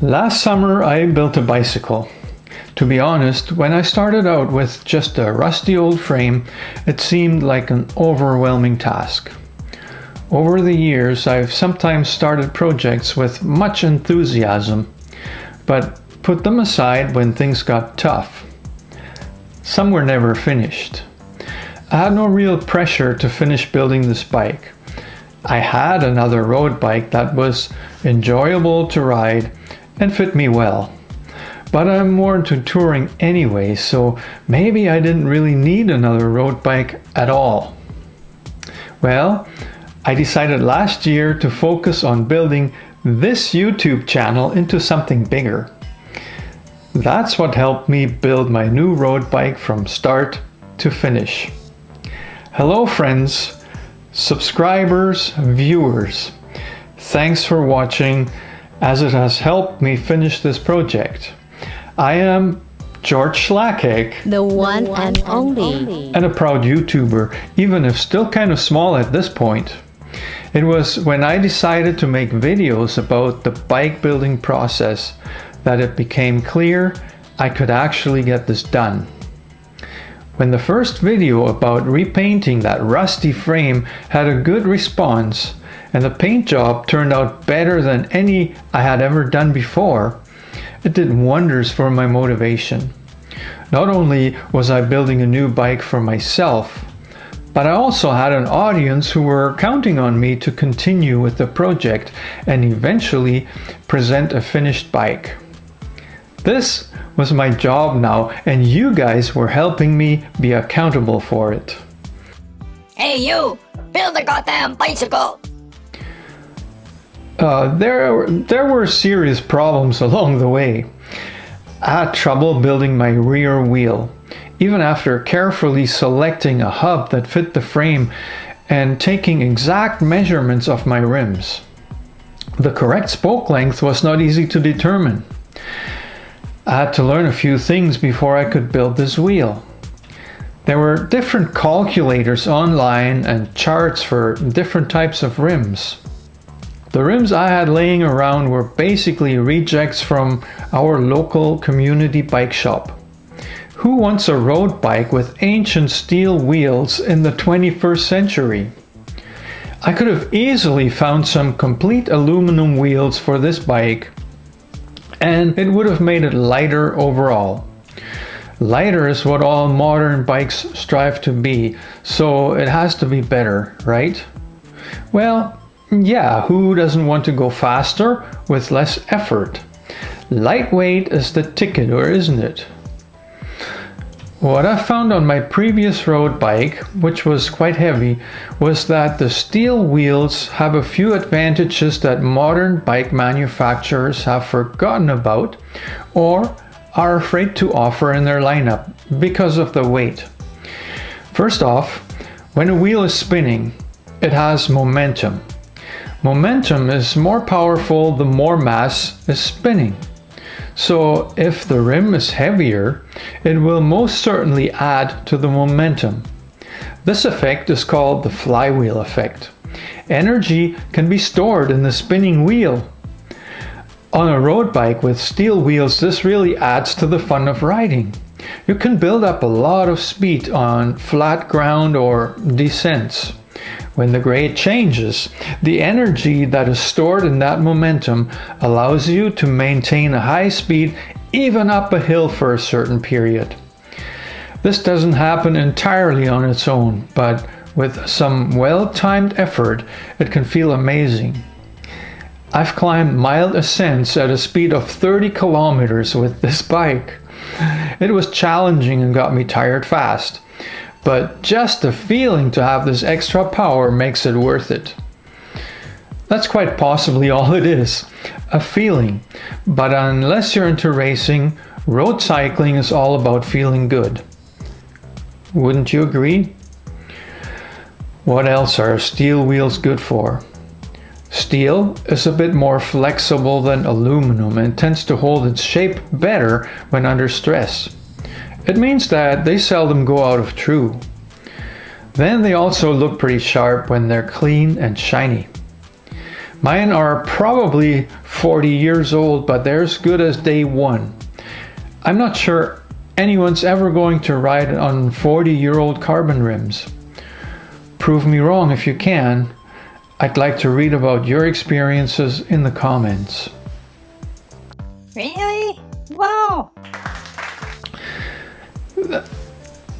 Last summer I built a bicycle. To be honest, when I started out with just a rusty old frame, it seemed like an overwhelming task. Over the years, I've sometimes started projects with much enthusiasm, but put them aside when things got tough. Some were never finished. I had no real pressure to finish building this bike. I had another road bike that was enjoyable to ride and fit me well. But I'm more into touring anyway, so maybe I didn't really need another road bike at all. Well, I decided last year to focus on building this YouTube channel into something bigger. That's what helped me build my new road bike from start to finish. Hello friends, subscribers, viewers. Thanks for watching, as it has helped me finish this project. I am George Schlacek, the one and only, and a proud YouTuber, even if still kind of small at this point. It was when I decided to make videos about the bike building process that it became clear I could actually get this done. When the first video about repainting that rusty frame had a good response, and the paint job turned out better than any I had ever done before, it did wonders for my motivation. Not only was I building a new bike for myself, but I also had an audience who were counting on me to continue with the project and eventually present a finished bike. This was my job now, and you guys were helping me be accountable for it. Hey you! Build a goddamn bicycle! There were serious problems along the way. I had trouble building my rear wheel, even after carefully selecting a hub that fit the frame and taking exact measurements of my rims. The correct spoke length was not easy to determine. I had to learn a few things before I could build this wheel. There were different calculators online and charts for different types of rims. The rims I had laying around were basically rejects from our local community bike shop. Who wants a road bike with ancient steel wheels in the 21st century? I could have easily found some complete aluminum wheels for this bike, and it would have made it lighter overall. Lighter is what all modern bikes strive to be, so it has to be better, right? Well, yeah, who doesn't want to go faster with less effort? Lightweight is the ticket, or isn't it? What I found on my previous road bike, which was quite heavy, was that the steel wheels have a few advantages that modern bike manufacturers have forgotten about or are afraid to offer in their lineup because of the weight. First off, when a wheel is spinning, it has momentum. Momentum is more powerful the more mass is spinning. So if the rim is heavier, it will most certainly add to the momentum. This effect is called the flywheel effect. Energy can be stored in the spinning wheel. On a road bike with steel wheels, this really adds to the fun of riding. You can build up a lot of speed on flat ground or descents. When the grade changes, the energy that is stored in that momentum allows you to maintain a high speed even up a hill for a certain period. This doesn't happen entirely on its own, but with some well-timed effort, it can feel amazing. I've climbed mild ascents at a speed of 30 kilometers with this bike. It was challenging and got me tired fast. But just the feeling to have this extra power makes it worth it. That's quite possibly all it is, a feeling. But unless you're into racing, road cycling is all about feeling good. Wouldn't you agree? What else are steel wheels good for? Steel is a bit more flexible than aluminum and tends to hold its shape better when under stress. It means that they seldom go out of true. Then they also look pretty sharp when they're clean and shiny. Mine are probably 40 years old, but they're as good as day one. I'm not sure anyone's ever going to ride on 40-year-old carbon rims. Prove me wrong if you can. I'd like to read about your experiences in the comments. Really? Wow!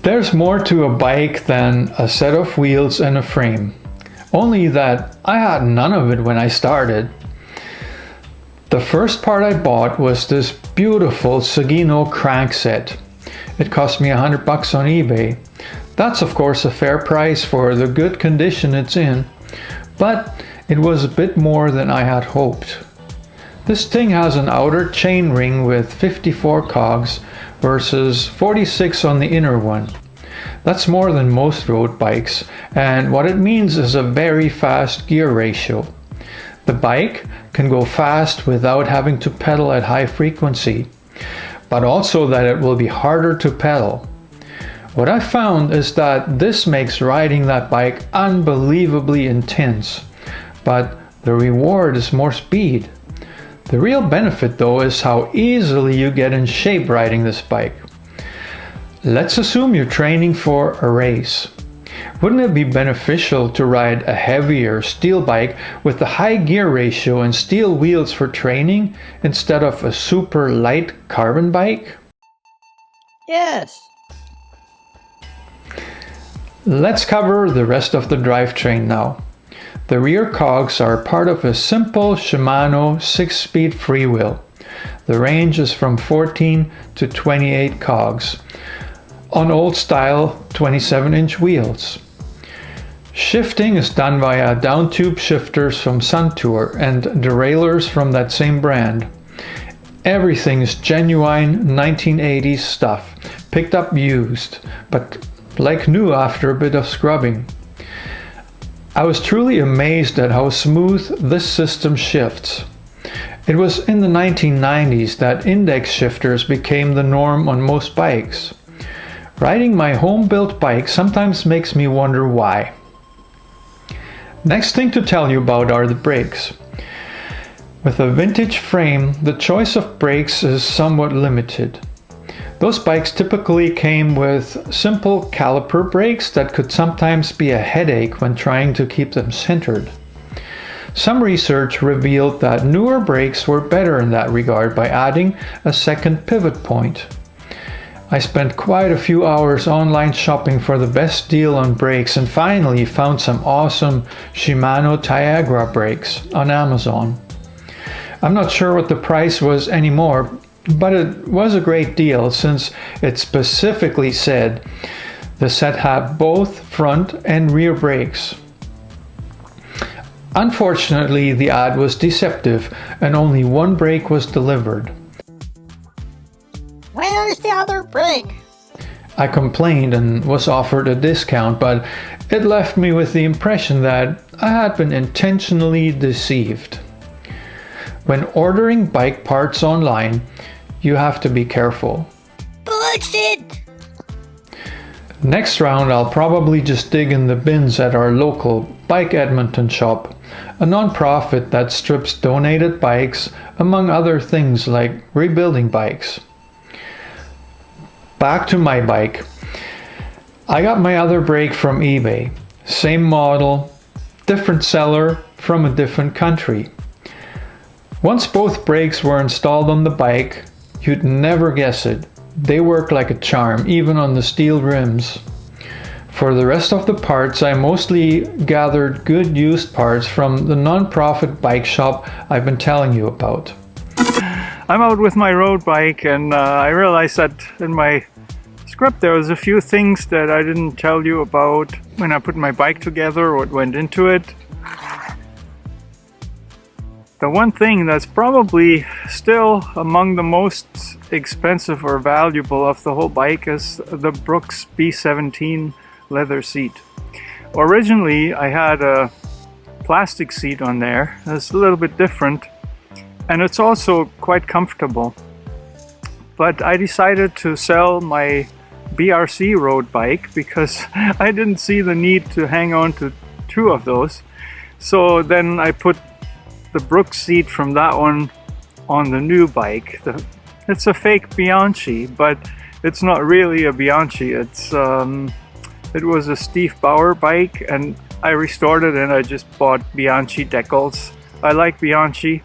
There's more to a bike than a set of wheels and a frame. Only that I had none of it when I started. The first part I bought was this beautiful Sugino crank set. It cost me $100 on eBay. That's of course a fair price for the good condition it's in, but it was a bit more than I had hoped. This thing has an outer chain ring with 54 cogs versus 46 on the inner one. That's more than most road bikes, and what it means is a very fast gear ratio. The bike can go fast without having to pedal at high frequency, but also that it will be harder to pedal. What I found is that this makes riding that bike unbelievably intense, but the reward is more speed. The real benefit though is how easily you get in shape riding this bike. Let's assume you're training for a race. Wouldn't it be beneficial to ride a heavier steel bike with a high gear ratio and steel wheels for training instead of a super light carbon bike? Yes. Let's cover the rest of the drivetrain now. The rear cogs are part of a simple Shimano 6-speed freewheel. The range is from 14 to 28 cogs on old style 27-inch wheels. Shifting is done via down tube shifters from Suntour and derailleurs from that same brand. Everything is genuine 1980s stuff, picked up used, but like new after a bit of scrubbing. I was truly amazed at how smooth this system shifts. It was in the 1990s that index shifters became the norm on most bikes. Riding my home-built bike sometimes makes me wonder why. Next thing to tell you about are the brakes. With a vintage frame, the choice of brakes is somewhat limited. Those bikes typically came with simple caliper brakes that could sometimes be a headache when trying to keep them centered. Some research revealed that newer brakes were better in that regard by adding a second pivot point. I spent quite a few hours online shopping for the best deal on brakes and finally found some awesome Shimano Tiagra brakes on Amazon. I'm not sure what the price was anymore, but it was a great deal since it specifically said the set had both front and rear brakes. Unfortunately, the ad was deceptive and only one brake was delivered. Where's the other brake? I complained and was offered a discount, but it left me with the impression that I had been intentionally deceived. When ordering bike parts online, you have to be careful. Bullshit! Next round I'll probably just dig in the bins at our local Bike Edmonton shop, a non-profit that strips donated bikes among other things like rebuilding bikes. Back to my bike. I got my other brake from eBay. Same model, different seller from a different country. Once both brakes were installed on the bike, you'd never guess it. They work like a charm, even on the steel rims. For the rest of the parts, I mostly gathered good used parts from the non-profit bike shop I've been telling you about. I'm out with my road bike and I realized that in my script there was a few things that I didn't tell you about when I put my bike together, what went into it. The one thing that's probably still among the most expensive or valuable of the whole bike is the Brooks B17 leather seat. Originally I had a plastic seat on there. It's a little bit different and it's also quite comfortable. But I decided to sell my BRC road bike because I didn't see the need to hang on to two of those. So then I put the Brooks seat from that one on the new bike. It's a fake Bianchi, but it's not really a Bianchi. It was a Steve Bauer bike, and I restored it and I just bought Bianchi decals. I like Bianchi.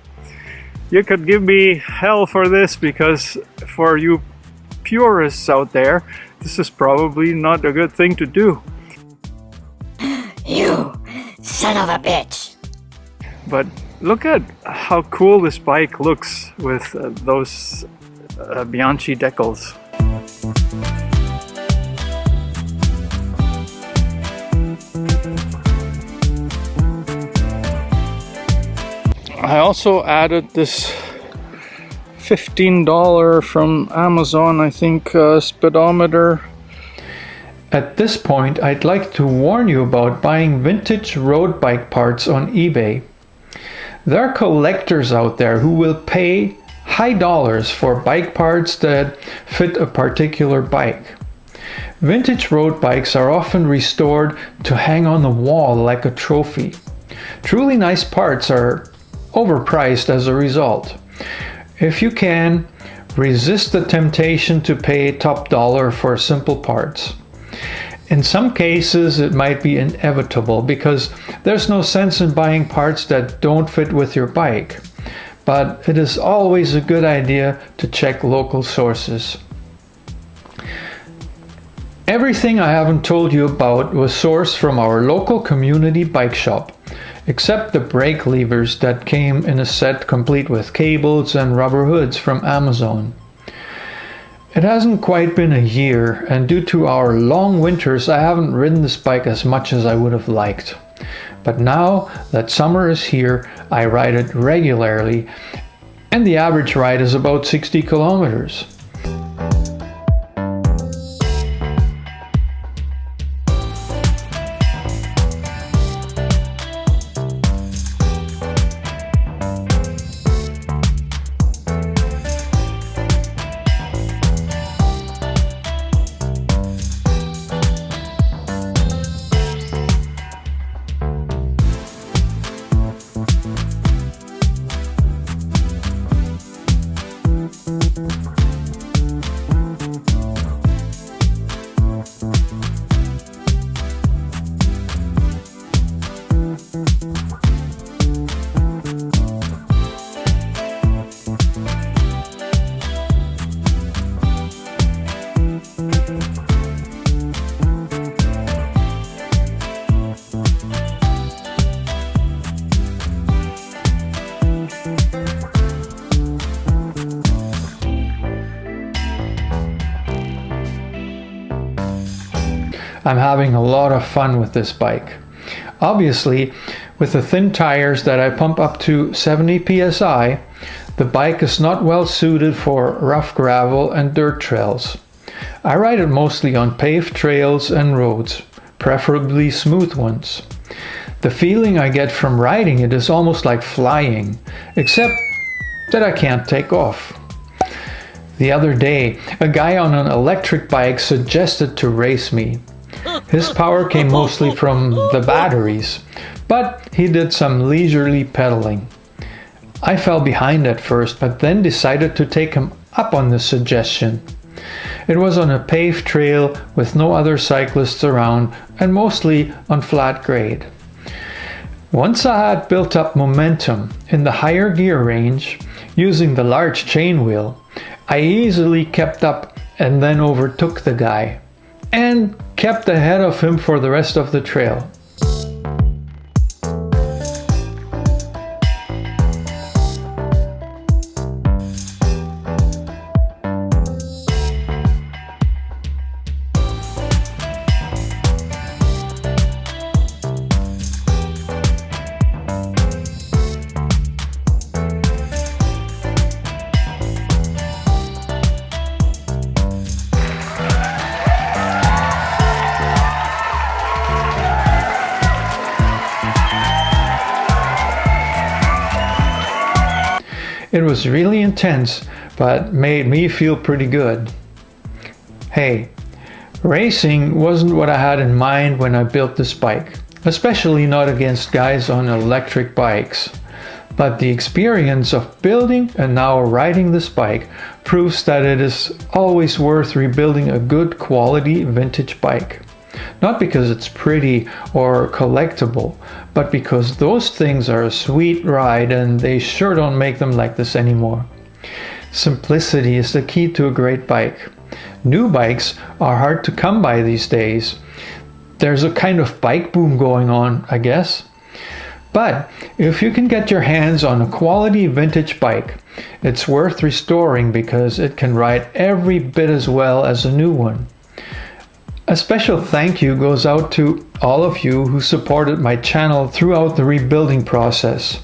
You could give me hell for this, because for you purists out there, this is probably not a good thing to do. You son of a bitch. But look at how cool this bike looks with those Bianchi decals. I also added this $15 from Amazon, I think, speedometer. At this point, I'd like to warn you about buying vintage road bike parts on eBay. There are collectors out there who will pay high dollars for bike parts that fit a particular bike. Vintage road bikes are often restored to hang on the wall like a trophy. Truly nice parts are overpriced as a result. If you can, resist the temptation to pay top dollar for simple parts. In some cases, it might be inevitable because there's no sense in buying parts that don't fit with your bike. But it is always a good idea to check local sources. Everything I haven't told you about was sourced from our local community bike shop, except the brake levers that came in a set complete with cables and rubber hoods from Amazon. It hasn't quite been a year, and due to our long winters, I haven't ridden this bike as much as I would have liked. But now that summer is here, I ride it regularly, and the average ride is about 60 kilometers. I'm having a lot of fun with this bike. Obviously, with the thin tires that I pump up to 70 psi, the bike is not well suited for rough gravel and dirt trails. I ride it mostly on paved trails and roads, preferably smooth ones. The feeling I get from riding it is almost like flying, except that I can't take off. The other day, a guy on an electric bike suggested to race me. His power came mostly from the batteries, but he did some leisurely pedaling. I fell behind at first, but then decided to take him up on the suggestion. It was on a paved trail with no other cyclists around and mostly on flat grade. Once I had built up momentum in the higher gear range, using the large chain wheel, I easily kept up and then overtook the guy, and kept ahead of him for the rest of the trail. It was really intense, but made me feel pretty good. Hey, racing wasn't what I had in mind when I built this bike, especially not against guys on electric bikes. But the experience of building and now riding this bike proves that it is always worth rebuilding a good quality vintage bike. Not because it's pretty or collectible, but because those things are a sweet ride and they sure don't make them like this anymore. Simplicity is the key to a great bike. New bikes are hard to come by these days. There's a kind of bike boom going on, I guess. But if you can get your hands on a quality vintage bike, it's worth restoring because it can ride every bit as well as a new one. A special thank you goes out to all of you who supported my channel throughout the rebuilding process.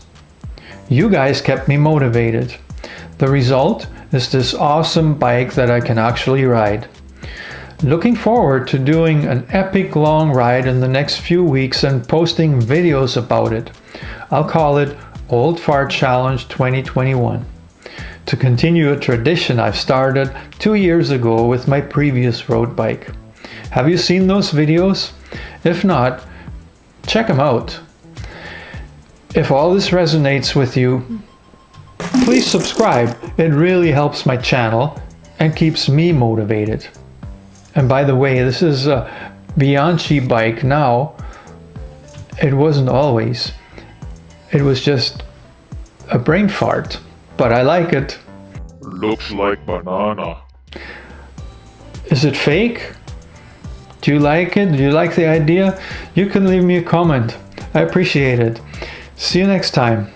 You guys kept me motivated. The result is this awesome bike that I can actually ride. Looking forward to doing an epic long ride in the next few weeks and posting videos about it. I'll call it Old Fart Challenge 2021. To continue a tradition I've started 2 years ago with my previous road bike. Have you seen those videos? If not, check them out. If all this resonates with you, please subscribe. It really helps my channel and keeps me motivated. And by the way, this is a Bianchi bike now. It wasn't always. It was just a brain fart, but I like it. Looks like banana. Is it fake? Do you like it? Do you like the idea? You can leave me a comment. I appreciate it. See you next time.